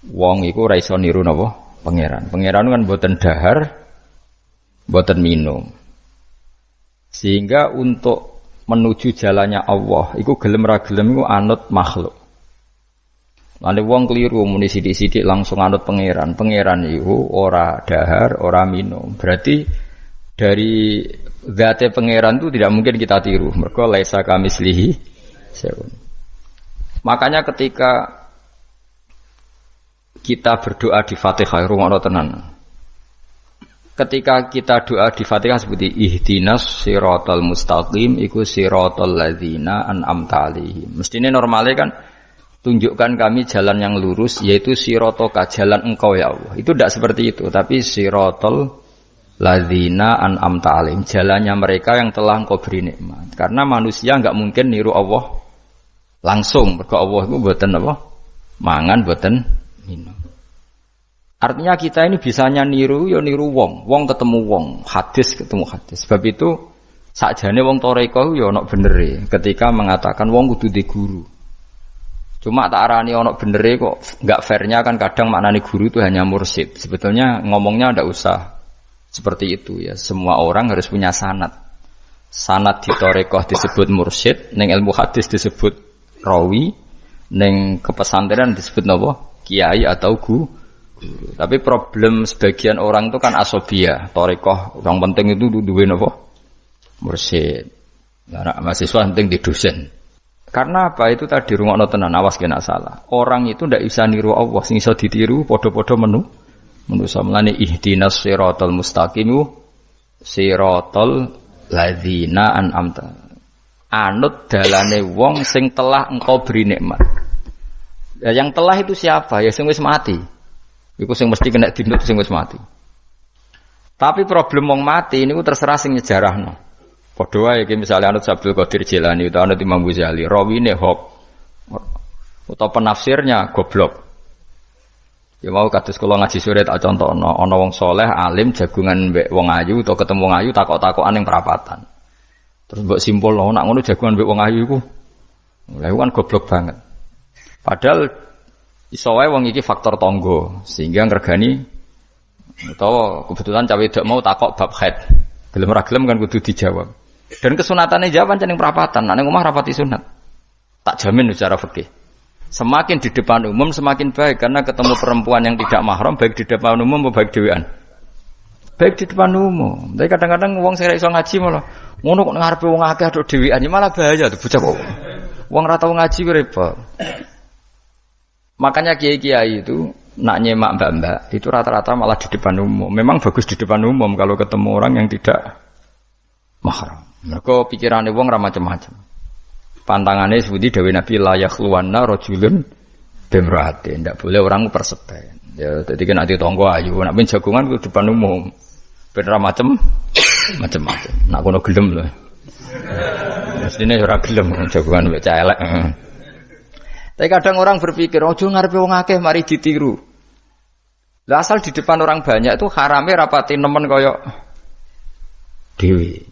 wong iku ora iso niru napa pangeran. Pangeran kan mboten dahar, mboten minum. Sehingga untuk menuju jalannya Allah iku gelem ra gelem iku anut makhluk. Lane wong keliru muni sithik-sithik langsung anut pangeran. Pangeran iku ora dahar, ora minum. Berarti dari zate pangeran itu tidak mungkin kita tiru. Mergo laisa kamislihi syai'un. Makanya ketika kita berdoa di Fatihah rungokno tenan. Ketika kita doa di Fatihah seperti ihdinas siratal mustaqim iku siratal ladzina an'amta 'alaihim. Mestine normale kan tunjukkan kami jalan yang lurus yaitu siratoka jalan engkau ya Allah. Itu tidak seperti itu, tapi siratal ladzina an'amta 'alaihim jalannya mereka yang telah engkau beri nikmat. Karena manusia enggak mungkin niru Allah langsung, mergo Allah itu mboten apa? Mangan mboten minum. Artinya kita ini bisanya niru ya niru wong ketemu wong, hadis ketemu hadis. Sebab itu sakjane wong toreko ya ana benere ketika mengatakan wong kudu di guru. Cuma tak arani ana benere kok enggak fairnya kan kadang maknane guru itu hanya mursyid. Sebetulnya ngomongnya ndak usah seperti itu ya. Semua orang harus punya sanad. Sanad di toreko disebut mursyid, ning ilmu hadis disebut rawi, ning kepesantrenan disebut napa? Kiai atau guru. Tapi problem sebagian orang itu kan asobia, torikoh, yang penting itu duwe napa? Mursyid. Nah, mahasiswa penting di dosen. Karena apa? Itu tadi rungokno tenan, awas kena salah. Orang itu ndak bisa niru Allah, sing iso ditiru padha-padha manusa melane ihdinas siratal mustaqim siratal ladzina an'amta. Anut dalane wong sing telah engkau beri nikmat. Ya, yang telah itu siapa? Ya sing wis mati. Iku sing mesti kena dinut sing wis mati. Tapi problem wong mati niku terserah sing nyejarahno. Padha wae iki misale anut Abdul Qadir Jilani utawa anut Imam Ghazali, rawine hok utawa penafsirnya goblok. Ya mau kados kula ngaji sore tak contohno, ana wong saleh alim jagungan mbek wong ayu utawa ketemu wong ayu takok-takokan ning perapatan. Terus mbok simpul nak ngono jagungan mbek wong ayu iku. Lha kan goblok banget. Padahal iso wae wong iki faktor tangga sehingga ngregani utawa kebetulan cawe dak mau takok bab haid. Gelem ra gelem kan kudu dijawab. Dan kesunatane jawab pancen ning perapatan, nek ning omah rapati sunat. Tak jamin secara fikih. Semakin di depan umum semakin baik karena ketemu perempuan yang tidak mahram baik di depan umum maupun baik dhewean. Baik di depan umum. Tapi kadang-kadang wong sing ra iso ngaji malah ngono kok ngarepe wong akeh aduk dhewean malah bahaya tuh bocah kok. Wong ra tau ngaji ku repot. Makanya kiai-kiai itu nak nyemak mbak-mbak itu rata-rata malah di depan umum. Memang bagus di depan umum kalau ketemu orang yang tidak mahram. Mereka pikirannya wong ra macam-macam. Pantangannya seperti dawuh Nabi la yakhluwanna rajulun bimra'atin. Tidak boleh orang persepen. Ya dadi kan ati tangga ayu, nak ben jagongan ku depan umum. Ben ra macam-macam. Nak kono gelem lho. Mestine ora gelem jagongan wek cah elek. Tapi kadang orang berpikir, ojo ngarepe wong akeh mari ditiru. Lah asal di depan orang banyak itu harame rapati nemen kaya dhewe.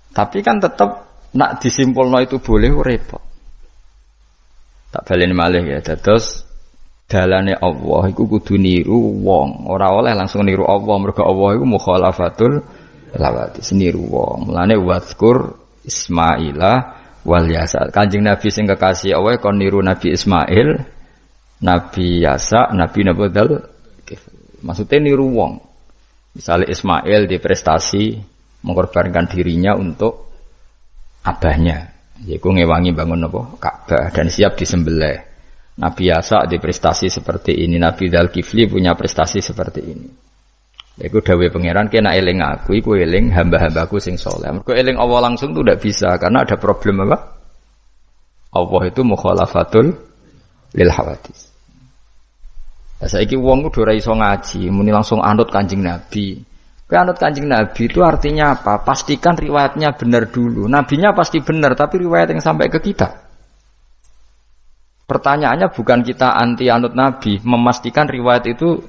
Tapi kan tetap nak disimpulno itu boleh repot. Tak baleni malih ya. Dados dalane Allah iku kudu niru wong, ora oleh langsung niru Allah mergo Allah iku mukhalafatul lawati, niru wong. Mulane wazkur Ismaila wal Yasa. Kanjeng Nabi sing kekasih Allah kon niru Nabi Ismail, Nabi Yasa, Nabi Nabodal. Maksudnya niru wong. Misalnya Ismail di prestasi mengorbankan dirinya untuk abahnya, yaitu ngewangi bangun apa? Ka'bah dan siap disembelih. Nabi Yasa di prestasi seperti ini, Nabi Dzulkifli punya prestasi seperti ini. Yaitu dawuh pangeran kena eling aku, iku eling hamba-hambaku sing saleh. Mergo eling Allah langsung itu tidak bisa karena ada problem apa? Allah itu mukhalafatul lil hawadis. Saiki wong kudu ora iso ngaji, muni langsung anut Kanjeng Nabi. Anut Kanjeng Nabi itu artinya apa? Pastikan riwayatnya benar dulu. Nabinya pasti benar, tapi riwayat yang sampai ke kita. Pertanyaannya bukan kita anti anut Nabi, memastikan riwayat itu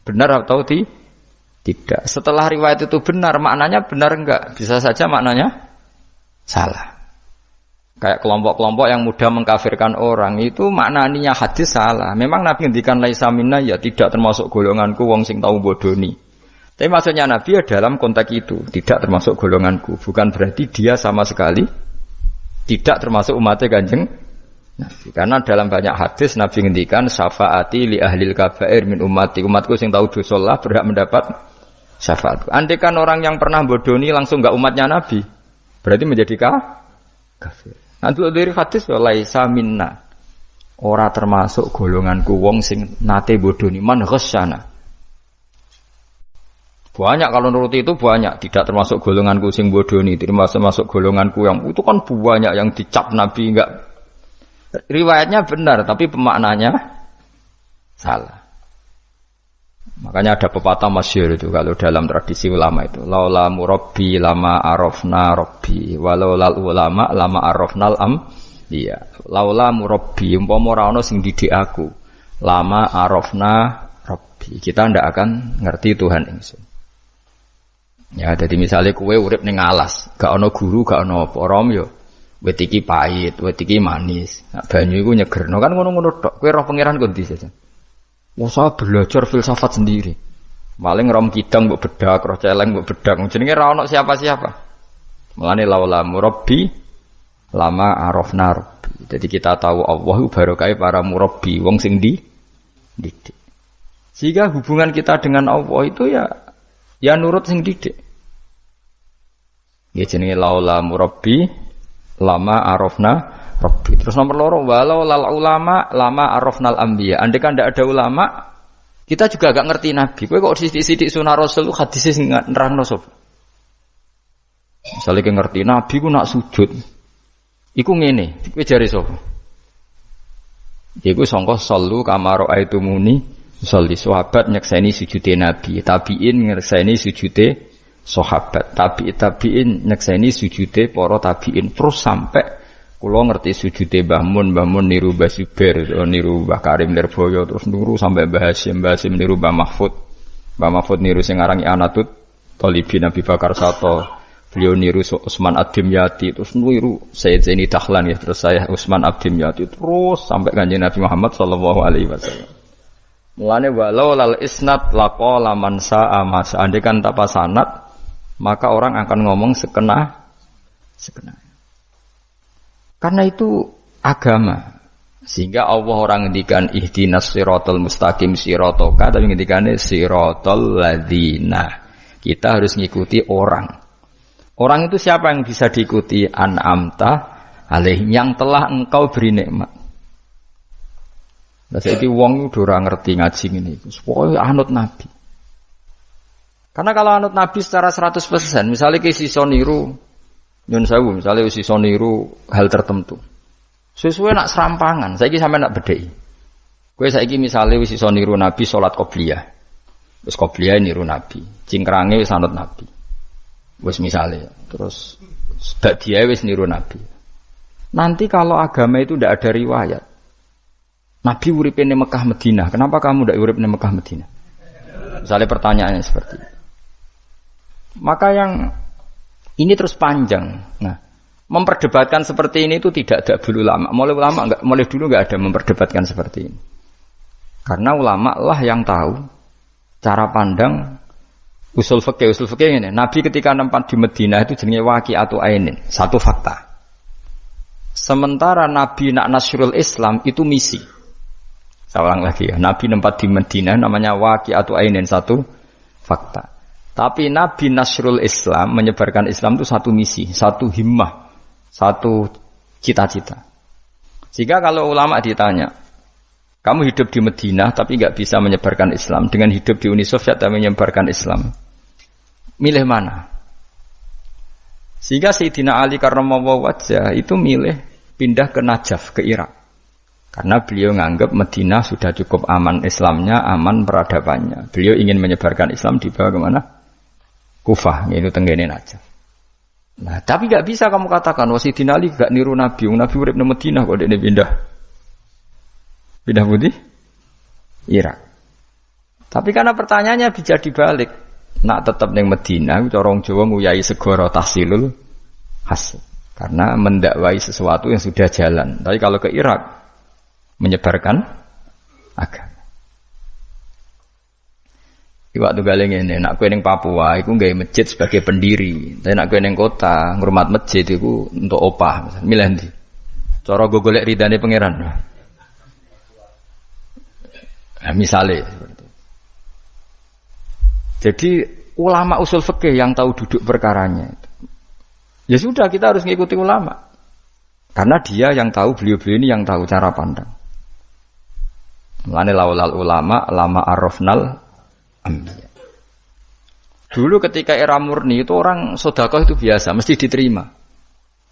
benar atau tidak. Setelah riwayat itu benar, maknanya benar enggak? Bisa saja maknanya salah. Kayak kelompok-kelompok yang mudah mengkafirkan orang itu maknanya hadis salah. Memang Nabi ngendikan laisa minna ya tidak termasuk golonganku wong sing tau bodoni. Tapi maksudnya Nabi ya dalam konteks itu tidak termasuk golonganku. Bukan berarti dia sama sekali tidak termasuk umatnya Kanjeng Nabi. Karena dalam banyak hadis Nabi ngendikan syafaati li ahlil kabair min ummati. Umatku sing tahu dosa lah berhak mendapat syafaat. Andai kan orang yang pernah bodoni langsung enggak umatnya Nabi, berarti menjadi kafir. Nanti dari hadis ya laisa minna. Ora termasuk golonganku wong sing nate bodoni man ghasyana. Banyak kalau nuruti itu banyak, tidak termasuk golonganku sing bodoni, termasuk golonganku yang itu kan banyak yang dicap Nabi enggak. Riwayatnya benar tapi pemaknanya salah. Makanya ada pepatah masyhur itu kalau dalam tradisi ulama itu, laula murabbi lama arafna rabbi, walau lal ulama lama arafnal am. Iya, laula murabbi umpama ora ana sing didik aku, lama arafna rabbi. Kita ndak akan ngerti Tuhan ingsun. Ya, jadi misalnya kowe urip ning alas, gak ana guru, gak ana apa, rom yo wit iki pahit, wit iki manis. Nah, banyu iku nyegerno kan ngono-ngono tok. Kowe roh pangeran kok ndi saja. Wah, saya belajar filsafat sendiri. Maling rom kidang mbok bedak, roh celeng mbok bedak. Jenenge ra ono siapa-siapa. Mulane laula murabbi lama arafna rabbi. Jadi kita tahu Allah barokah para murabbi, wong sing didik. Sehingga hubungan kita dengan Allah itu ya nurut sing didik. Ya jenenge laula murabbi lama arafna Rabbi. Terus nomor loro walau lal ulama lama arafnal anbiya. Andai kan ndak ada ulama, kita juga agak ngerti Nabi. Kowe kok sithik-sithik sunah Rasul hadis sing nerangno sapa? Misale ki ngerti Nabi ku nak sujud. Iku ngene, kowe jare sapa? Iku sangka sallu kama raaitumuni sholli. Sahabat nyekseni sujude Nabi, tabiin nyekseni sujude sahabat, tabiin nyekseni sujude para tabiin terus sampai kula ngerti sujude Mbah Mun niru Mbah Zubair, niru Mbah Karim Lirboyo, terus nuru sampai Mbah Hasyim niru Mbah Mahfud. Mbah Mahfud niru sing aran Anatut Talibin Nabi Bakar Sato. Beliau niru Utsman Ad-Dimyati, terus niru Sayyid Zaini Dahlan ya, terus saya Utsman Ad-Dimyati terus sampai Kanjeng Nabi Muhammad sallallahu alaihi wasallam. Mulane walau lal isnad laqala man sa'a mas. Andekan tanpa sanad, maka orang akan ngomong sekena. Karena itu agama. Sehingga Allah orang ngendikan ihdinas siratal mustaqim siratoka, tapi ngendikane siratal ladzina. Kita harus ngikuti orang. Orang itu siapa yang bisa diikuti? An'amta alaihim, yang telah engkau beri nikmat. Lah saiki wong udah ora ngerti ngaji ngene iku. Pokoke anut Nabi. Karena kalau anut Nabi secara 100%, misalnya ke sisa niru nyun sewu, misalnya sisa niru hal tertentu. Sesuai nak serampangan, saiki sampe nak bedheki. Kowe saiki misale wis iso niru Nabi salat qobliyah. Wis qobliyah niru Nabi, cingkrange wis anut Nabi. Wis misale, terus badiae wis niru Nabi. Nanti kalau agama itu ndak ada riwayat. Nabi uripe ning Mekah Madinah, kenapa kamu ndak urip ning Mekah Madinah? Misalnya pertanyaannya seperti itu. Maka yang ini terus panjang. Nah, memperdebatkan seperti ini itu tidak ada dulu ulama. Mulai dulu enggak ada memperdebatkan seperti ini. Karena ulama lah yang tahu cara pandang usul fikih ini. Nabi ketika nempat di Madinah itu jenenge waqi'atu ainin, satu fakta. Sementara Nabi nak nasrul Islam itu misi. Saya ulang lagi ya, Nabi nempat di Madinah namanya waqi'atu ainin, satu fakta. Tapi Nabi nasrul Islam, menyebarkan Islam itu satu misi, satu himmah, satu cita-cita. Sehingga kalau ulama ditanya, kamu hidup di Madinah tapi enggak bisa menyebarkan Islam, dengan hidup di Uni Soviet tapi menyebarkan Islam, milih mana? Sehingga Sayyidina Ali karramallahu wajhah itu milih pindah ke Najaf, ke Irak. Karena beliau menganggap Madinah sudah cukup aman Islamnya, aman peradabannya. Beliau ingin menyebarkan Islam dibawa ke mana? Kufah, yaitu tenggene Najaf. Nah, tapi enggak bisa kamu katakan Sayyidina Ali enggak niru Nabi. Nabi urip nang Madinah kok dekne pindah. Pindah putih? Irak. Tapi karena pertanyaannya bisa dibalik. Nak tetap ning Madinah, cara wong Jawa nguyai segara tahsilul hasil. Karena mendakwai sesuatu yang sudah jalan. Tapi kalau ke Irak menyebarkan agama. Waktu galeng ini, nak kue neng Papua, aku nggak masjid sebagai pendiri. Tapi nak kue neng kota, ngurmat masjid itu untuk opah, milih nanti. Cara gue golek ridane pangeran. Nah, misalnya seperti itu. Jadi ulama usul fikih yang tahu duduk perkaranya. Ya sudah, kita harus mengikuti ulama. Karena dia yang tahu, beliau-beliau ini yang tahu cara pandang. Mulane laulal ulama, lama arafnal ambiya. Dulu ketika era murni itu orang sedekah itu biasa, mesti diterima.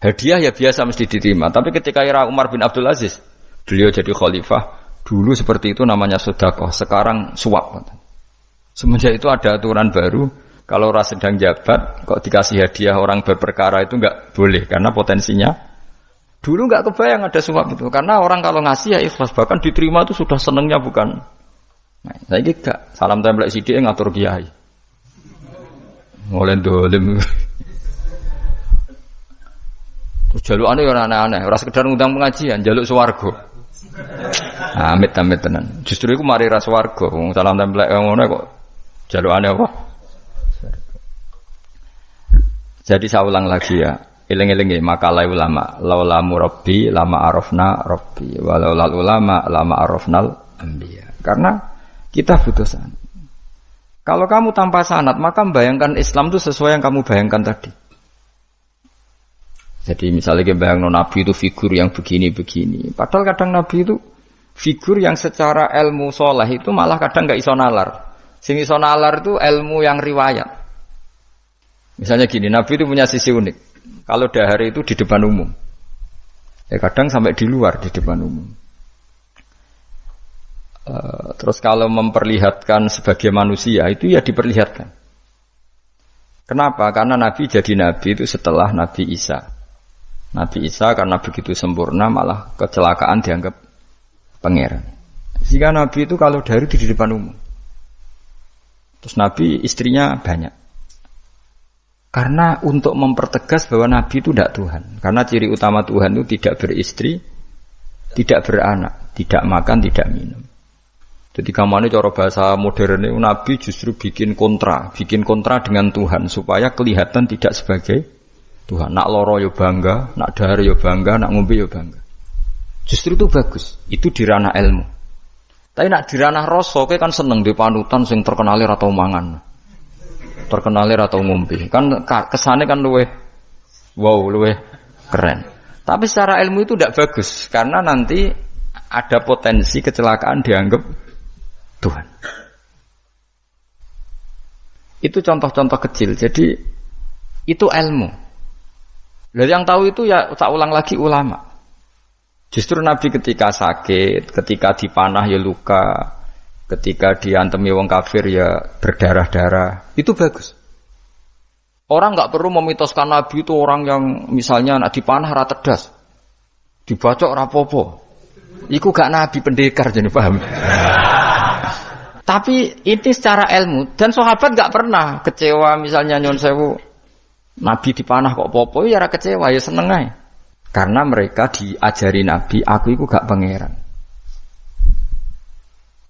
Hadiah ya biasa mesti diterima. Tapi ketika era Umar bin Abdul Aziz, beliau jadi khalifah, dulu seperti itu namanya sedekah, sekarang suap. Semenjak itu ada aturan baru, kalau orang sedang jabat, kok dikasih hadiah orang berperkara itu enggak boleh, karena potensinya. Dulu enggak kebayang ada suap itu, karena orang kalau ngasih ya ikhlas, bahkan diterima itu sudah senengnya bukan. Nah, saya gak salam tempel sidik ngatur kiai. Ngolen dolim. Terus jalukane ora aneh-aneh, ora sekedar ngundang pengajian, jaluk swarga. Amit-amit tenan. Justru iku mari ra swarga, wong salam tempel ngono kok jalukane apa? Jadi saya ulang lagi ya. Eling-eling makalah ulama, laula murabbi lama arafna rabbi, walau lal ulama lama arafnal anbiya. Karena kita butuh sanad. Kalau kamu tanpa sanad, maka membayangkan Islam itu sesuai yang kamu bayangkan tadi. Jadi misalnya kita bayangkan Nabi itu figur yang begini-begini. Padahal kadang Nabi itu figur yang secara ilmu soleh itu malah kadang gak iso nalar. Sing iso nalar itu ilmu yang riwayat. Misalnya gini, Nabi itu punya sisi unik. Kalau dahar itu di depan umum. Ya kadang sampai di luar di depan umum. Terus kalau memperlihatkan sebagai manusia itu ya diperlihatkan. Kenapa? Karena Nabi jadi Nabi itu setelah Nabi Isa. Nabi Isa karena begitu sempurna malah kecelakaan dianggap pangeran. Sehingga Nabi itu kalau dari itu di depan umum. Terus Nabi istrinya banyak. Karena untuk mempertegas bahwa Nabi itu tidak Tuhan. Karena ciri utama Tuhan itu tidak beristri, tidak beranak, tidak makan, tidak minum. Jadi kamane cara bahasa modern itu Nabi justru bikin kontra dengan Tuhan supaya kelihatan tidak sebagai Tuhan. Nak loro yo bangga, nak dahar yo bangga, nak ngombe yo bangga. Justru itu bagus. Itu di ranah ilmu. Tapi nak di ranah rasa kan seneng di panutan sing terkenale ra tau mangan. Terkenale ra tau ngombe. Kan kesane kan luweh keren. Tapi secara ilmu itu tidak bagus karena nanti ada potensi kecelakaan dianggap Tuhan. Itu contoh-contoh kecil. Jadi itu ilmu. Lalu yang tahu itu ya tak ulang lagi ulama. Justru Nabi ketika sakit, ketika dipanah ya luka, ketika diantemi wong kafir ya berdarah-darah. Itu bagus. Orang enggak perlu memitoskan Nabi itu orang yang misalnya nak dipanah ra tedas. Dibacok ra apa-apa. Iku gak Nabi pendekar jadi paham. Tapi ini secara ilmu dan sahabat gak pernah kecewa misalnya nyon sewu Nabi dipanah kok popo ya ora kecewa ya seneng ae. Karena mereka diajari Nabi aku itu gak pangeran.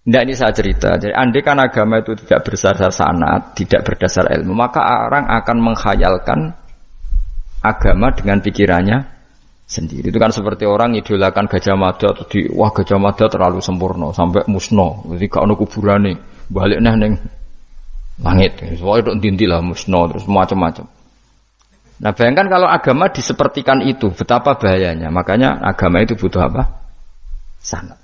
Ndak ini saya cerita. Jadi andai kan agama itu tidak berdasar sanad, tidak berdasar ilmu, maka orang akan menghayalkan agama dengan pikirannya sendiri. Itu kan seperti orang idolakan Gajah Mada atau wah Gajah Mada terlalu sempurna sampai musno. Jadi gak ono kuburane, balik ning langit. Soale tok ndintilah musno terus macam-macam. Nah, bayangkan kalau agama disepertikan itu, betapa bahayanya. Makanya agama itu butuh apa? Sanad.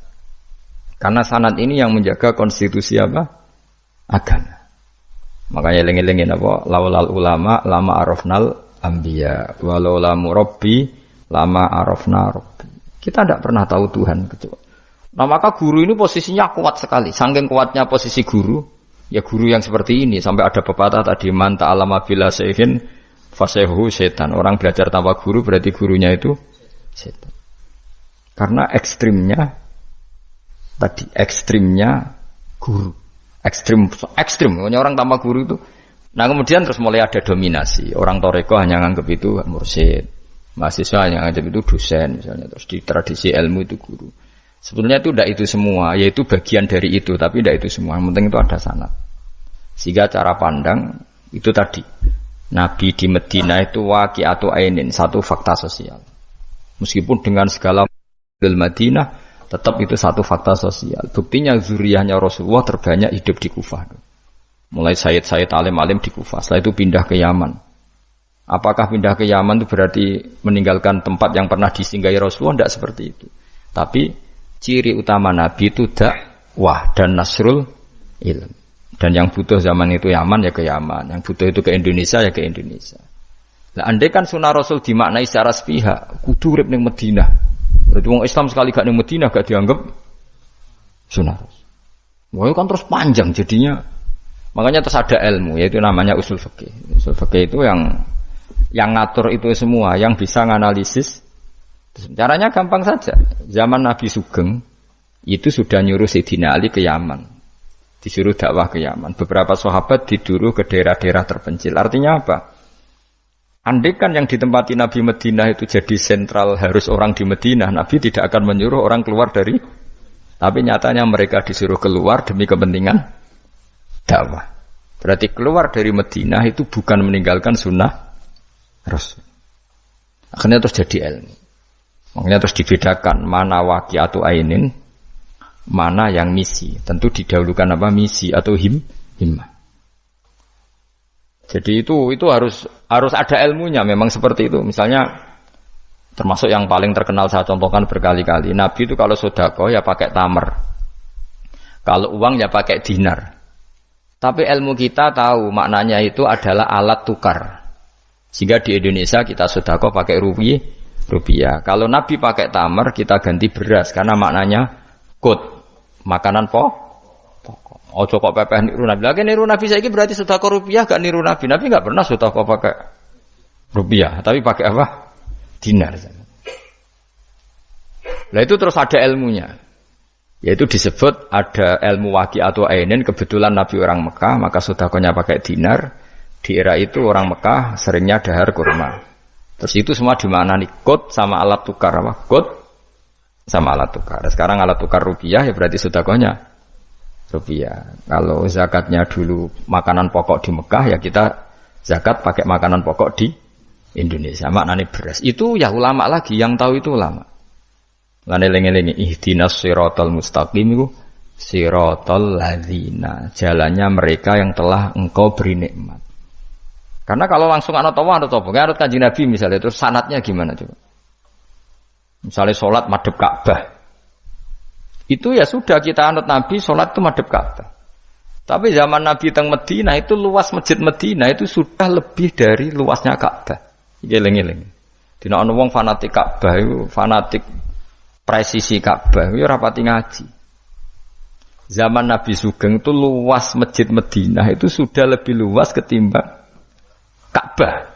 Karena sanad ini yang menjaga konstitusi apa? Agama. Makanya eling-elingin apa? Laulal ulama lama arafnal anbiya walau lamu rabbi lama arafna rabbi. Kita tidak pernah tahu Tuhan kecuali. Nah, maka guru ini posisinya kuat sekali. Saking kuatnya posisi guru, ya guru yang seperti ini sampai ada pepatah tadi man ta'allama bila sayhin fasehu setan. Orang belajar tanpa guru berarti gurunya itu setan. Karena ekstrimnya guru. Ekstrim. Orang tanpa guru itu. Nah, kemudian terus mulai ada dominasi. Orang toreko hanya nganggap itu mursyid. Mahasiswa yang ngajar itu dosen misalnya, terus di tradisi ilmu itu guru. Sebetulnya itu tidak itu semua, yaitu bagian dari itu, tapi tidak itu semua. Yang penting itu ada sanad. Sehingga cara pandang itu tadi, Nabi di Medina itu waqi'atu ainin, satu fakta sosial. Meskipun dengan segala Madinah, tetap itu satu fakta sosial. Buktinya zuriyahnya Rasulullah terbanyak hidup di Kufah. Mulai Sayyid alim-alim di Kufah, setelah itu pindah ke Yaman. Apakah pindah ke Yaman itu berarti meninggalkan tempat yang pernah disinggahi Rasulullah? Tidak seperti itu. Tapi ciri utama Nabi itu dakwah dan nasrul ilm. Dan yang butuh zaman itu Yaman ya ke Yaman, yang butuh itu ke Indonesia ya ke Indonesia. Nah, andai kan sunnah Rasul dimaknai secara sepihak, kudu urip ning Madinah. Berarti wong Islam sekali gak ning Madinah gak dianggap sunnah Rasul. Wah, kan terus panjang jadinya. Makanya terus ada ilmu, yaitu namanya usul fikih. Usul fikih itu yang ngatur itu semua, yang bisa nganalisis. Caranya gampang saja. Zaman Nabi Sugeng itu sudah nyuruh Sayyidina Ali ke Yaman, disuruh dakwah ke Yaman. Beberapa sahabat disuruh ke daerah-daerah terpencil. Artinya apa? Andai kan yang ditempati Nabi Madinah itu jadi sentral, harus orang di Madinah, Nabi tidak akan menyuruh orang keluar dari. Tapi nyatanya mereka disuruh keluar demi kepentingan dakwah. Berarti keluar dari Madinah itu bukan meninggalkan sunnah Rasul. Akhirnya terus jadi ilmu. Makanya terus dibedakan mana waqi'atu ainin, mana yang misi. Tentu didahulukan apa, misi atau himmah. Jadi itu harus ada ilmunya. Memang seperti itu. Misalnya termasuk yang paling terkenal saya contohkan berkali-kali. Nabi itu kalau sedekah ya pakai tamar. Kalau uang ya pakai dinar. Tapi ilmu kita tahu maknanya itu adalah alat tukar. Sehingga di Indonesia kita sedekah pakai rupiah. Kalau Nabi pakai tamar, kita ganti beras karena maknanya qut, makanan pokok. Ojo kok pepeh niru Nabi. Lagi niru Nabi saiki berarti sedekah rupiah gak niru Nabi. Nabi enggak pernah sedekah pakai rupiah, tapi pakai apa? Dinar. Lah itu terus ada ilmunya. Yaitu disebut ada ilmu waqi'atu ainin, kebetulan Nabi orang Mekah, maka sedekahnya pakai dinar. Di era itu orang Mekah seringnya dahar kurma. Terus itu semua dimaknani qut sama alat tukar apa? Qut sama alat tukar. Sekarang alat tukar rupiah ya berarti sedekahnya rupiah. Kalau zakatnya dulu makanan pokok di Mekah ya kita zakat pakai makanan pokok di Indonesia. Maknanya beras. Itu ya ulama lagi yang tahu itu ulama. Lan eling-eling ihdinas siratal mustaqim itu siratal ladzina, jalannya mereka yang telah engkau beri nikmat. Karena kalau langsung anut Allah anut apa? Anut Kanjeng Nabi misalnya, terus sanatnya gimana coba? Misalnya sholat madhep Ka'bah. Itu ya sudah kita anut Nabi, sholat itu madhep Ka'bah. Tapi zaman Nabi teng Madinah itu luas masjid Madinah itu sudah lebih dari luasnya Ka'bah. Eling-eling. Dina ana wong fanatik Ka'bah itu, fanatik presisi Ka'bah, itu rapati ngaji. Zaman Nabi Sugeng itu luas masjid Madinah itu sudah lebih luas ketimbang Ka'bah.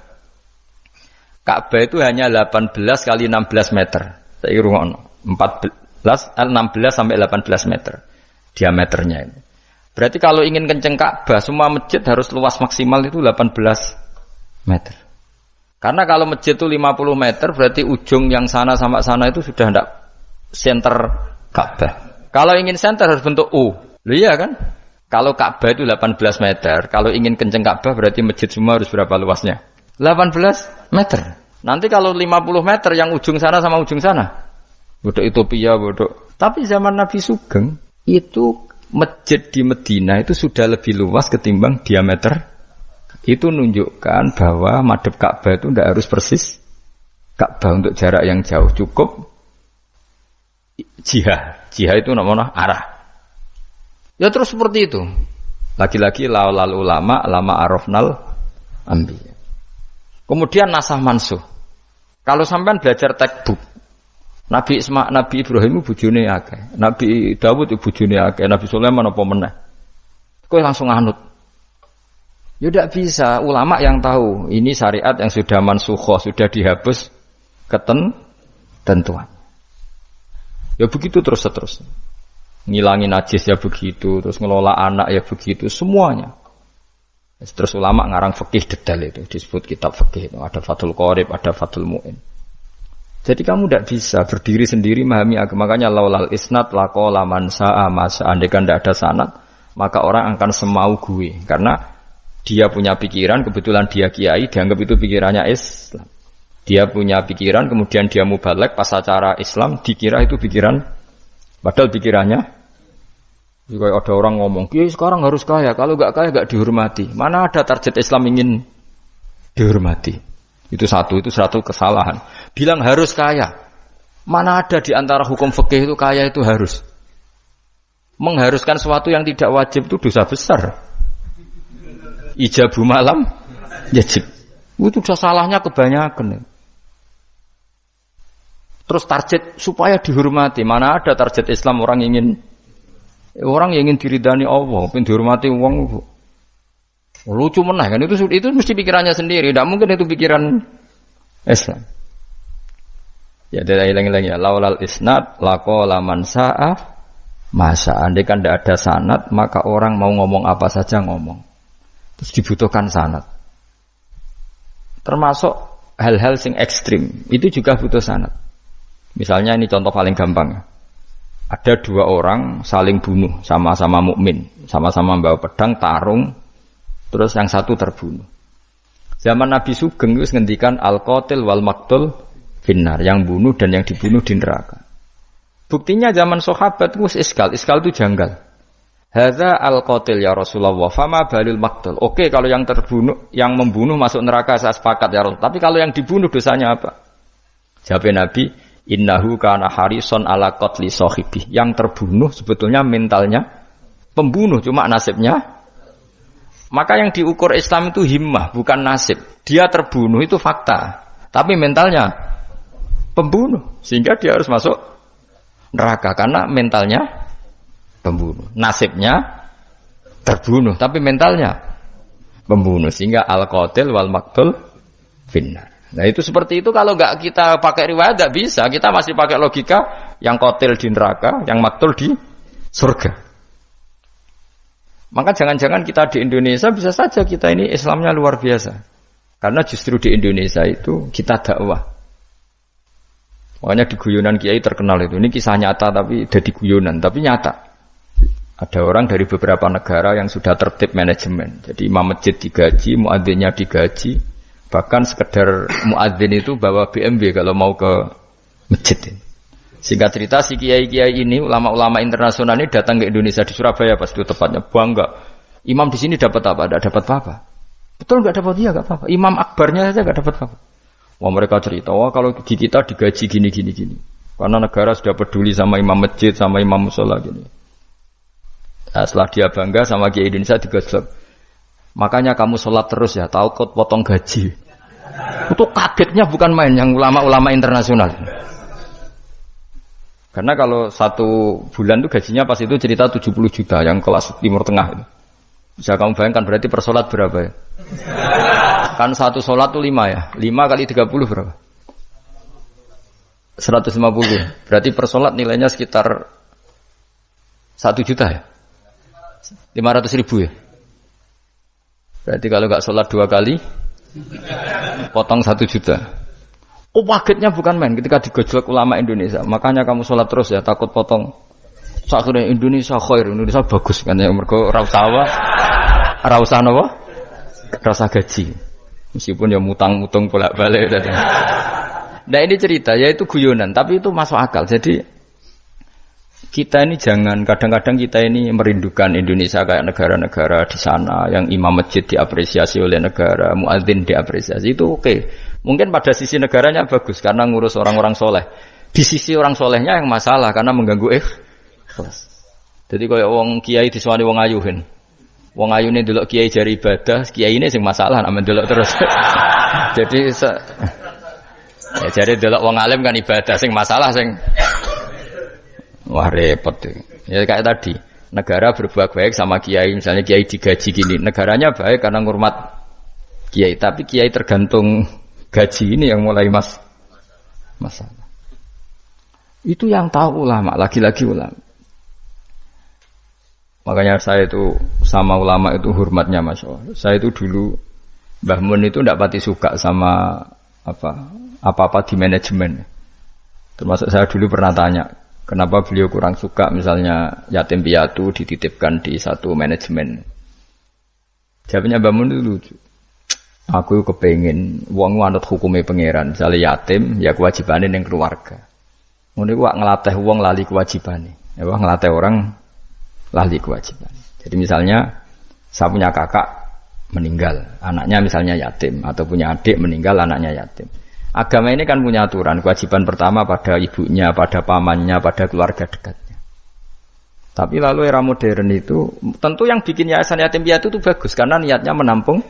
Ka'bah itu hanya 18 kali 16 meter. Saya rungokno. 16 sampai 18 meter diameternya itu. Berarti kalau ingin kenceng Ka'bah, semua masjid harus luas maksimal itu 18 meter. Karena kalau masjid itu 50 meter, berarti ujung yang sana sama sana itu sudah tidak center Ka'bah. Kalau ingin center harus bentuk U. Loh iya kan? Kalau Ka'bah itu 18 meter, kalau ingin kenceng Ka'bah berarti masjid semua harus berapa luasnya? 18 meter. Nanti kalau 50 meter yang ujung sana sama ujung sana, bodoh Ethiopia, bodoh. Tapi zaman Nabi Sugeng, itu masjid di Medina itu sudah lebih luas ketimbang diameter. Itu menunjukkan bahwa madhep Ka'bah itu tidak harus persis Ka'bah untuk jarak yang jauh, cukup jihah. Jihah itu namanya arah. Ya terus seperti itu. Lagi-lagi laul ulama, lama arafnal anbiya. Kemudian nasah mansuh. Kalau sampean belajar textbook, Nabi Ibrahim bojone akeh, Nabi Dawud bojone akeh, Nabi Sulaiman apa meneh. Kowe langsung anut. Ya tidak bisa. Ulama yang tahu ini syariat yang sudah mansukhoh, sudah dihapus ketentuan. Ya begitu terus. Ngilangin najis ya begitu, terus ngelola anak ya begitu, semuanya. Terus ulama ngarang fikih detail itu, disebut kitab fikih itu. Ada Fathul Qorib, ada Fathul Mu'in. Jadi kamu tidak bisa berdiri sendiri memahami agama. Makanya laulal isnad laqala man sa'a masa. Andaikan tidak ada sanad, maka orang akan semau gue. Karena dia punya pikiran, kebetulan dia kiai, dianggap itu pikirannya Islam. Dia punya pikiran, kemudian dia mubalek pas acara Islam, dikira itu pikiran, padahal pikirannya, jika ada orang ngomong, kiai sekarang harus kaya, kalau nggak kaya nggak dihormati. Mana ada target Islam ingin dihormati? Itu satu kesalahan. Bilang harus kaya, mana ada di antara hukum fikih itu kaya itu harus. Mengharuskan sesuatu yang tidak wajib itu dosa besar. Ijabu malam wajib. Itu sudah salahnya kebanyakan. Terus target supaya dihormati. Mana ada target Islam orang yang ingin diridani Allah, ingin dihormati wong. Lucu menah kan itu mesti pikirannya sendiri. Tidak mungkin itu pikiran Islam. Ya dari ilang-ilang ya. Laulal isnad laqala man sa'a masa. Andai kan tidak ada sanad, maka orang mau ngomong apa saja ngomong. Terus dibutuhkan sanad. Termasuk hal-hal sing ekstrim itu juga butuh sanad. Misalnya ini contoh paling gampang. Ada dua orang saling bunuh, sama-sama mukmin, sama-sama bawa pedang tarung, terus yang satu terbunuh. Zaman Nabi Sugeng itu ngendikan al-qatil wal maqtul finnar, yang bunuh dan yang dibunuh di neraka. Buktinya zaman sahabat itu iskal itu janggal. Hadza al-qatil ya Rasulullah, fama balil maqtul. Oke, kalau yang terbunuh, yang membunuh masuk neraka saya sepakat ya Rasul. Tapi kalau yang dibunuh dosanya apa? Jawab Nabi, innahu kana harison ala qatli sahibi. Yang terbunuh sebetulnya mentalnya pembunuh, cuma nasibnya. Maka yang diukur Islam itu himmah, bukan nasib. Dia terbunuh itu fakta, tapi mentalnya pembunuh, sehingga dia harus masuk neraka karena mentalnya pembunuh. Nasibnya terbunuh, tapi mentalnya pembunuh, sehingga al-qatil wal maqtul finnar. Nah itu seperti itu. Kalau enggak kita pakai riwayat enggak bisa. Kita masih pakai logika yang qatil di neraka, yang maqtul di surga. Maka jangan-jangan kita di Indonesia bisa saja kita ini Islamnya luar biasa. Karena justru di Indonesia itu kita dakwah. Makanya di guyonan kiai terkenal itu. Ini kisah nyata tapi jadi guyonan, tapi nyata. Ada orang dari beberapa negara yang sudah tertib manajemen. Jadi imam masjid digaji, muadzinnya digaji. Bahkan sekedar muadzin itu bawa BMW kalau mau ke masjid. Singkat cerita si kiai-kiai ini, ulama-ulama internasional ini datang ke Indonesia di Surabaya pas itu tepatnya, bangga. Imam di sini dapat apa? Tidak dapat apa-apa. Betul nggak dapat dia nggak apa-apa. Imam akbarnya saja nggak dapat apa-apa. Wah mereka cerita, wah kalau di kita digaji gini. Karena negara sudah peduli sama imam masjid, sama imam musola gini. Nah, setelah dia bangga sama kiai Indonesia digojlok. Makanya kamu sholat terus ya, takut potong gaji. Itu kagetnya bukan main yang ulama-ulama internasional. Karena kalau satu bulan itu gajinya pas itu cerita 70 juta yang kelas timur tengah itu. Bisa kamu bayangkan berarti per sholat berapa ya? Kan satu sholat itu 5 ya. 5 kali 30 berapa? 150. Berarti per sholat nilainya sekitar 1 juta ya? 500 ribu ya? Berarti kalau nggak sholat 2 kali potong 1 juta. Oh pagetnya bukan main ketika digojlok ulama Indonesia. Makanya kamu sholat terus ya, takut potong. Sakurnya Indonesia khair, Indonesia bagus kan ya. Mergo ra usah napa? Rasa gaji. Meskipun ya mutang-mutung bolak-balik. Nah ini cerita, yaitu guyonan, tapi itu masuk akal. Jadi kita ini jangan, kadang-kadang kita ini merindukan Indonesia kayak negara-negara di sana yang imam masjid diapresiasi oleh negara, muadzin diapresiasi, itu oke. Mungkin pada sisi negaranya bagus karena ngurus orang-orang soleh. Di sisi orang solehnya yang masalah karena mengganggu ikhlas. Jadi kalau wong kiai disuwani wong ayuhin, wong ayune delok kiai jari ibadah, kiai ini sing masalah nek delok terus. Jadi ya jari delok wong alim kan ibadah, sing masalah sing wah repot deh. Ya kayak tadi, negara berbuat baik sama kiai, misalnya kiai digaji gini, negaranya baik karena ngurmat kiai, tapi kiai tergantung gaji ini yang mulai masalah. Itu yang tahu ulama, lagi-lagi ulama. Makanya saya itu sama ulama itu hormatnya Masya Allah. Saya itu dulu Mbah Mun itu tidak pati suka sama apa-apa di manajemen. Termasuk saya dulu pernah tanya, kenapa beliau kurang suka misalnya yatim piatu dititipkan di satu manajemen. Jawabnya Mbak Mun itu lucu. Aku kepengen wong anut hukume pangeran, misalnya yatim ya kewajibannya ning keluarga. Ngono iku ngelatih wong lali kewajibane. Ya ngelatih orang lali kewajiban. Jadi misalnya saya punya kakak meninggal, anaknya misalnya yatim, atau punya adik meninggal, anaknya yatim. Agama ini kan punya aturan, kewajiban pertama pada ibunya, pada pamannya, pada keluarga dekatnya. Tapi lalu era modern itu, tentu yang bikin yayasan yatim piatu itu bagus, karena niatnya menampung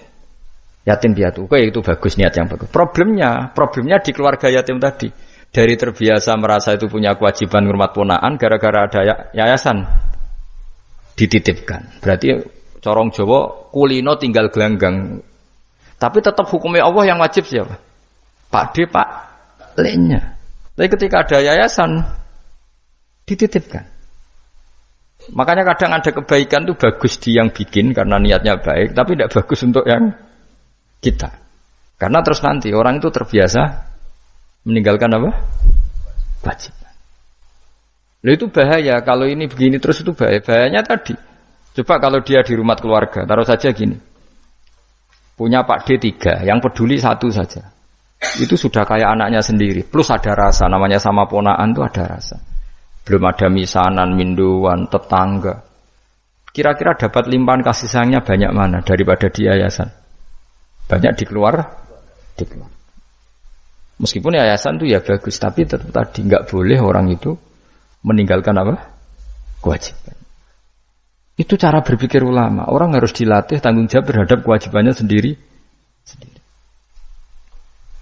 yatim piatu. Oke, itu bagus, niat yang bagus. Problemnya di keluarga yatim tadi. Dari terbiasa merasa itu punya kewajiban ngurmat ponaan, gara-gara ada yayasan dititipkan. Berarti corong Jawa kulino tinggal gelanggang. Tapi tetap hukumnya Allah yang wajib siapa? Pak D, Pak L-nya. Tapi ketika ada yayasan dititipkan. Makanya kadang ada kebaikan itu bagus di yang bikin karena niatnya baik, tapi tidak bagus untuk yang kita. Karena terus nanti orang itu terbiasa meninggalkan apa? Kewajiban. Lalu itu bahaya. Kalau ini begini terus itu bahaya. Bahayanya tadi. Coba kalau dia di rumah keluarga, taruh saja gini. Punya Pak D 3, yang peduli 1 saja. Itu sudah kayak anaknya sendiri. Plus ada rasa, namanya sama ponaan itu ada rasa. Belum ada misanan, minduan, tetangga. Kira-kira dapat limpahan kasih sayangnya banyak mana daripada di yayasan? Banyak di keluar. Meskipun yayasan itu ya bagus, tapi tetap tadi nggak boleh orang itu meninggalkan apa? Kewajiban. Itu cara berpikir ulama. Orang harus dilatih tanggung jawab terhadap kewajibannya sendiri.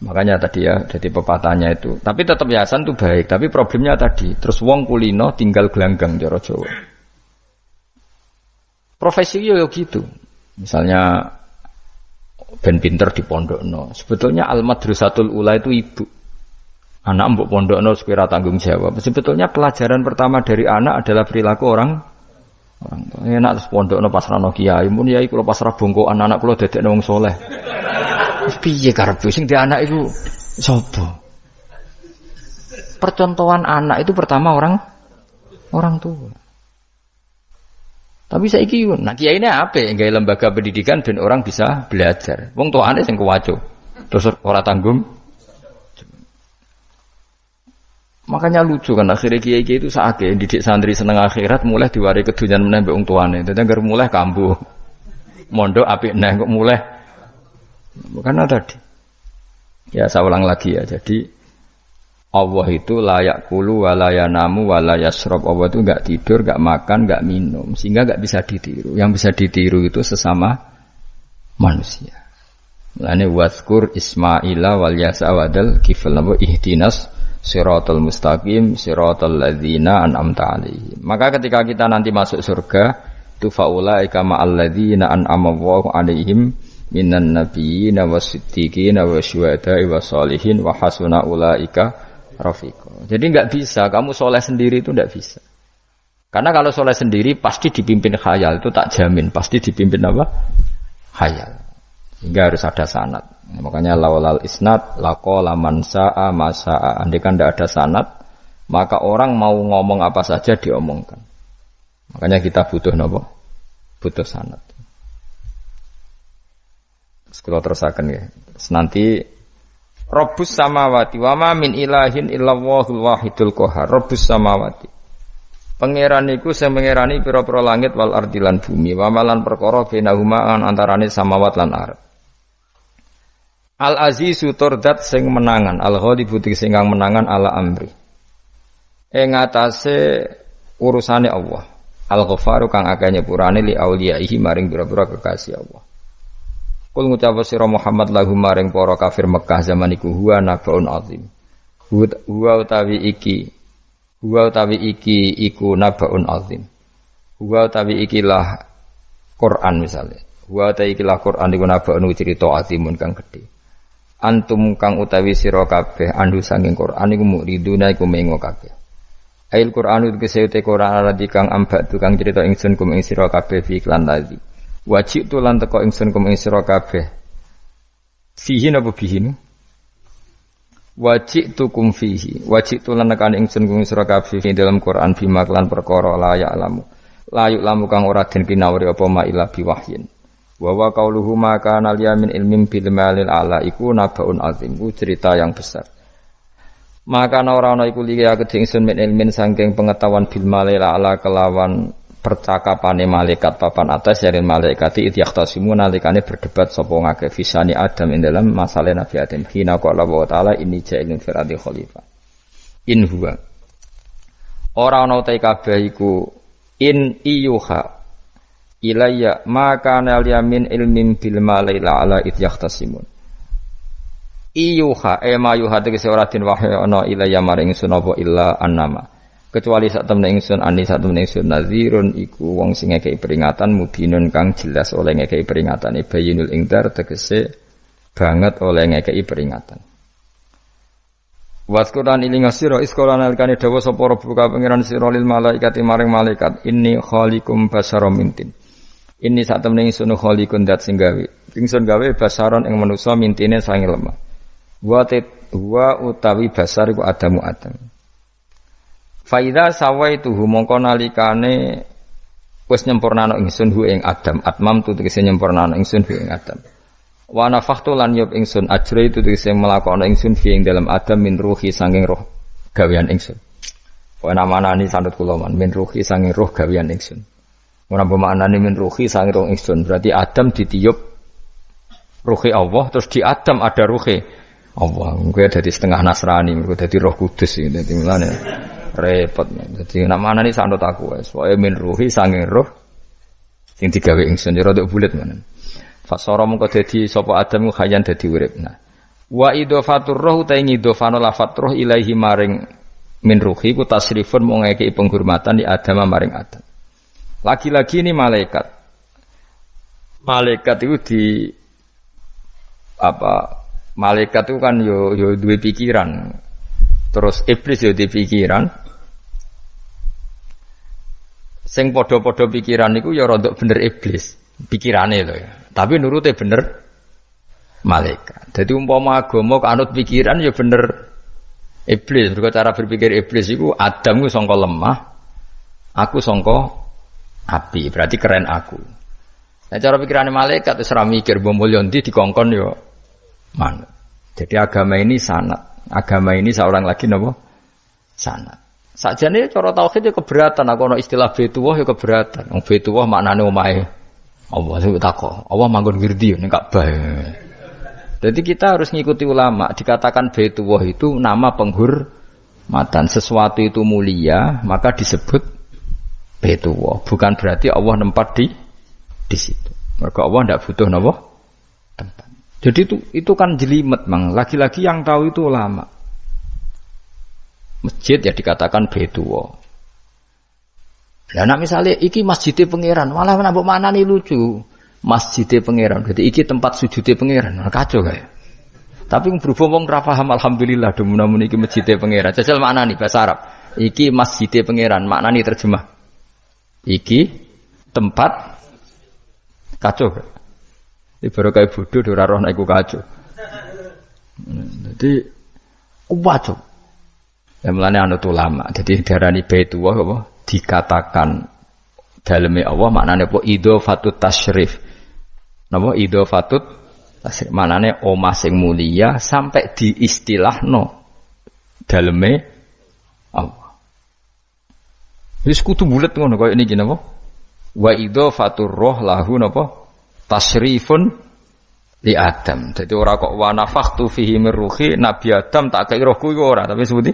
Makanya tadi ya, jadi pepatahnya itu. Tapi tetap yayasan itu baik. Tapi problemnya tadi, terus wong kulino tinggal gelanggang di Jawa. Profesi yo gitu. Misalnya ben pinter di pondokno. Sebetulnya al-madrasatul ula itu ibu. Anak mbok pondokno sekira tanggung jawab. Sebetulnya pelajaran pertama dari anak adalah perilaku orang enak terus pondokno pas rano kiai. Mun yai kula pas ra bongkokan anak kula dadekne wong saleh. Piye karepe sing di anak iku sapa? Percontohan anak itu pertama orang tua. Tapi saiki nah kiai ini apa? Gawe lembaga pendidikan ben orang bisa belajar. Wong tuane sing kewaco. Terus ora tanggung. Makanya lucu kan akhirnya kiai itu sakake didik santri seneng akhirat mulai diwari kedunyan meneh mbek wong tuane. Dadi anggere mulai kambuh. Mondok apik neh kok mulai. Karena tadi. Ya saya ulang lagi ya. Jadi Allah itu layak kulu walayanamu walayasrob. Allah itu enggak tidur, enggak makan, enggak minum, sehingga enggak bisa ditiru. Yang bisa ditiru itu sesama manusia. Mulane wazkur Ismaila wal yasa wadal kifal nabo ihdinas siratal mustaqim siratal ladzina an'amta alaihim. Maka ketika kita nanti masuk surga, tu faulaika ma'al ladzina an'ama Allahu alaihim minan nabiyyin wasiddiqin wasyuhada'i wassalihin wa hasuna ulaika rafiqo. Jadi enggak bisa kamu soleh sendiri itu enggak bisa. Karena kalau soleh sendiri pasti dipimpin khayal, itu tak jamin pasti dipimpin apa? Khayal. Sehingga harus ada sanad. Makanya laulal isnad laqala man sa'a ma sa'a. Andai kan enggak ada sanad, maka orang mau ngomong apa saja diomongkan. Makanya kita butuh napa? Butuh sanad. Kalau terusakan ya. Terus nanti Rabbus samawati wa ma min ilahin illallahul wahidul qahar. Rabbus samawati. Pangeran iku sing pangerani pira-pira langit wal ardi lan bumi, wa malan perkara benahuma antarane samawat lan ardh. Al azizu turdat sing menangan, al ghalibu sing kang menangan ala amri. Ing atase urusane Allah. Al ghafaru kang akeh nyepurane li auliyaihi maring pira-pira kekasih Allah. Kul ngucap sira Muhammad lahum maring para kafir Mekah zaman iku huwa nabaun azim. Huwa utawi iki iku nabaun azim. Huwa utawi ikilah Quran misalnya. Huwa utawi ikilah Quran iku nabaun cerita azimun kang gedhe. Antum kang utawi sira kabeh andu saking Quran iku muriduna iku mengo kabeh. Ail Quran itu kesete Quran radi kang ambak tukang cerita ingsun kum ing sira kabeh fi iklan tadi. Wajib tu lan teko ingsun kum ing sira kabeh. Fihi napa bihin? wajib tukum fihi wajib tulan nekan ingsun kung sira kabeh dalam Quran bima lan perkara la ya'lamu kang ora den kinawri apa ma ila biwahyin wa wa qauluhu ma kana liyamin ilmin bil malil ala iku nabaun azim ku cerita yang besar maka ora ana iku liya kedingsun min ilmin saking pengetahuan bil malil ala kelawan percakapane malaikat papan atas dari malaikati idyaqtasimu nalikane berdebat sapa ngake fisani Adam ing dalam masalah Nabi Adam hina qala wa ta'ala inni ja'ilun fil ardi khalifah in huwa ora ana utai kabeh iku in iyuha ilayya maka nal yamin ilmin bil malaila ala idyaqtasimun iyuha ma yuha tegese ora den wahyu ana ilayya maring sunapa illa annama kecuali sak temne ingsun nazirun iku wong sing ngekeki peringatan mubinun kang jelas oleh ngekeki peringatan bayinul ingdar tegese banget oleh ngekeki peringatan waskuran ilinga sira iskola nalikane dawa sapa rabbuka pangeran sira lil malaikati maring malaikat inni khaliqum basaram mintin inni sak temne ingsun khaliqun dat sing gawe ingsun gawe basaron ing manusa mintine sange lemah wa utawi basar iku adamu adam faida sawaituhu mongko nalikane wis nyempurnana ingsun hu ing Adam atmam tu tegese nyempurnana ingsun hu ing Adam wa nafakhtu lan yub ingsun ajra itu tegese melakoni ingsun fi ing dalam Adam min ruhi sanging roh gawean ingsun wa namanani sanut kula man min ruhi sanging roh gawean ingsun ora bermaknane min ruhi sanging roh ingsun berarti Adam ditiup ruhi Allah terus di Adam ada ruhi Allah kuwi dadi setengah Nasrani kuwi dadi Roh Kudus iki dadi mulane repot. Jadi nak mana ni sanut aku wes. Pokoke min ruhi sanging roh sing digawe ingsun ya rada bulet men. Fasara mengko dadi sapa Adam khayan dadi urip. Nah. Wa idhafatur roh utahe ngidhofano lafat roh ilahi maring min ruhi ku tasrifun mung ngekeki penghormatan di Adam maring Adam. Lagi-lagi ini malaikat. Malaikat itu di malaikat itu kan yo duwe pikiran. Terus iblis yo di pikiran. Sing padha-padha pikiran niku ya rada bener iblis, pikirane lho ya. Tapi nurute bener malaikat. Dadi umpama agama kanut pikiran ya bener iblis. Mergo cara berpikir iblis iku Adam ku sangka lemah, aku sangka api, berarti keren aku. Nah cara pikirane malaikat wis ora mikir mbok mulya ndi dikongkon ya manut. Jadi agama ini sanad. Agama ini seorang lagi napa? Sanad. Sakjane cara tauhid ya keberatan, aku ana istilah Baitullah ya keberatan. Wong Baitullah maknane omahe Allah sing takok. Allah manggon wirdi ning Ka'bah. Jadi kita harus ngikuti ulama. Dikatakan Baitullah itu nama penghormatan. Sesuatu itu mulia, maka disebut Baitullah. Bukan berarti Allah nempat di situ. Mergo Allah ndak butuh napa? Tempat. Jadi itu kan jelimet, Mang. Lagi-lagi yang tahu itu ulama. Masjid ya dikatakan Baitullah. Lah nek misale iki masjidé pangeran, malah mbok maknani lucu. Masjidé pangeran, berarti iki tempat sujudé pangeran. Kacau kae. Tapi berhubung wong ora paham alhamdulillah demun iki masjidé pangeran. Jajal maknani bahasa Arab. Iki masjidé pangeran, maknani terjemah. Iki tempat kacau kae. Ibarat kayak bodoh ora roh nek iku kacau. Jadi kacau. Ya mulane anut ulama. Jadi darani Baitullah apa? Dikatakan daleme Allah maknane apa? Idhofatut tasyrif. Napa idhofatut tasyrif? Maknane omah sing mulia sampai diistilahno daleme Allah. Wis kudu bulet ngono kaya niki napa? Wa idhofatur roh lahu napa? Tasyrifun li Adam. Jadi ora kok wa nafakhtu fihi min ruhi Nabi Adam tak kei rohku iku ora, tapi sebuti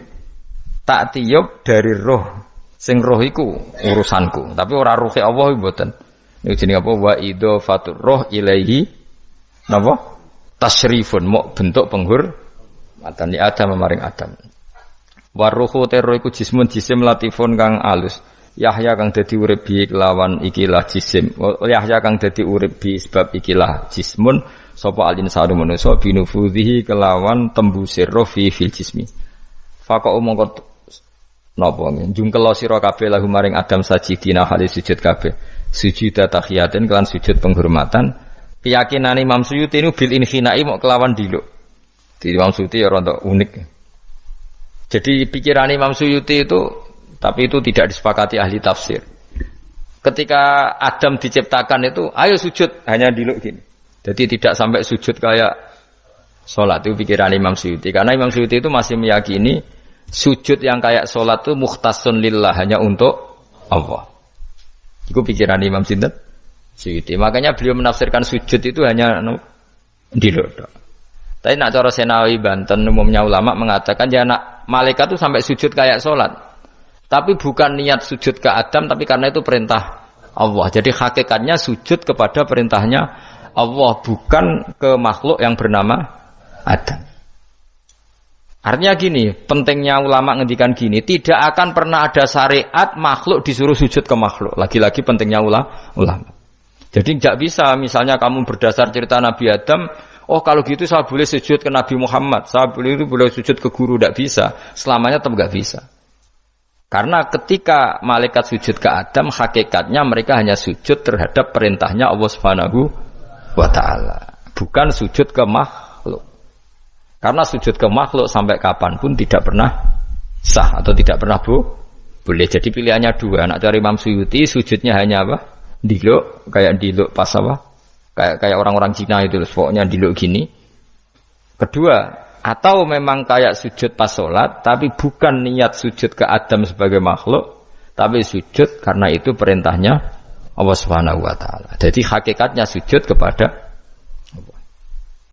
tak tiup dari roh sing roh iku urusanku, tapi ora ruhi Allah iku mboten. Niku jenenge apa wa idhofatur roh ilaihi napa? Tasyrifun mok bentuk penghormatan li Adam maring Adam. Wa ruhu terro iku jismun jisim latifun kang alus. Yahya kang dadi urip bi lawan ikilah jisim. Yahya kang dadi urip bi sebab ikilah jismun sapa alin sadu manusa binufudhihi kelawan tembusir roh fi fil jismi. Faqo mongko napa njungkel sira kabeh lahu maring Adam sajidina hale sujud kabeh. Sujud tahiyatin kelan sujud penghormatan. Keyakinan Imam Suyuti nu bil infinai mok kelawan diluk. Di Imam Suyuti ya rada unik. Jadi pikiran Imam Suyuti itu, tapi itu tidak disepakati ahli tafsir. Ketika Adam diciptakan itu, ayo sujud, hanya diluk gini. Jadi tidak sampai sujud kayak sholat, itu pikiran Imam Suyuti. Karena Imam Suyuti itu masih meyakini sujud yang kayak sholat itu mukhtasun lillah, hanya untuk Allah. Itu pikiran Imam Suyuti. Makanya beliau menafsirkan sujud itu hanya diluk. Tapi nak cara Senawi Banten umumnya ulama mengatakan ya nak malaikat itu sampai sujud kayak sholat. Tapi bukan niat sujud ke Adam, tapi karena itu perintah Allah. Jadi hakikatnya sujud kepada perintahnya Allah, bukan ke makhluk yang bernama Adam. Artinya gini, pentingnya ulama ngendikan gini, tidak akan pernah ada syariat makhluk disuruh sujud ke makhluk. Lagi-lagi pentingnya ulama. Jadi tidak bisa, misalnya kamu berdasar cerita Nabi Adam, oh kalau gitu saya boleh sujud ke Nabi Muhammad, saya boleh sujud ke guru, tidak bisa. Selamanya tetap tidak bisa. Karena ketika malaikat sujud ke Adam, hakikatnya mereka hanya sujud terhadap perintahnya Allah Subhanahu wa Ta'ala, bukan sujud ke makhluk. Karena sujud ke makhluk sampai kapanpun tidak pernah sah atau tidak pernah boleh. Jadi pilihannya dua. Nak cari Imam Suyuti, sujudnya hanya apa? Diluk, kayak diluk pas apa? Kayak orang-orang Cina itu, pokoknya diluk gini. Kedua, atau memang kayak sujud pas sholat, tapi bukan niat sujud ke Adam sebagai makhluk, tapi sujud karena itu perintahnya Allah Subhanahu wa Ta'ala. Jadi hakikatnya sujud kepada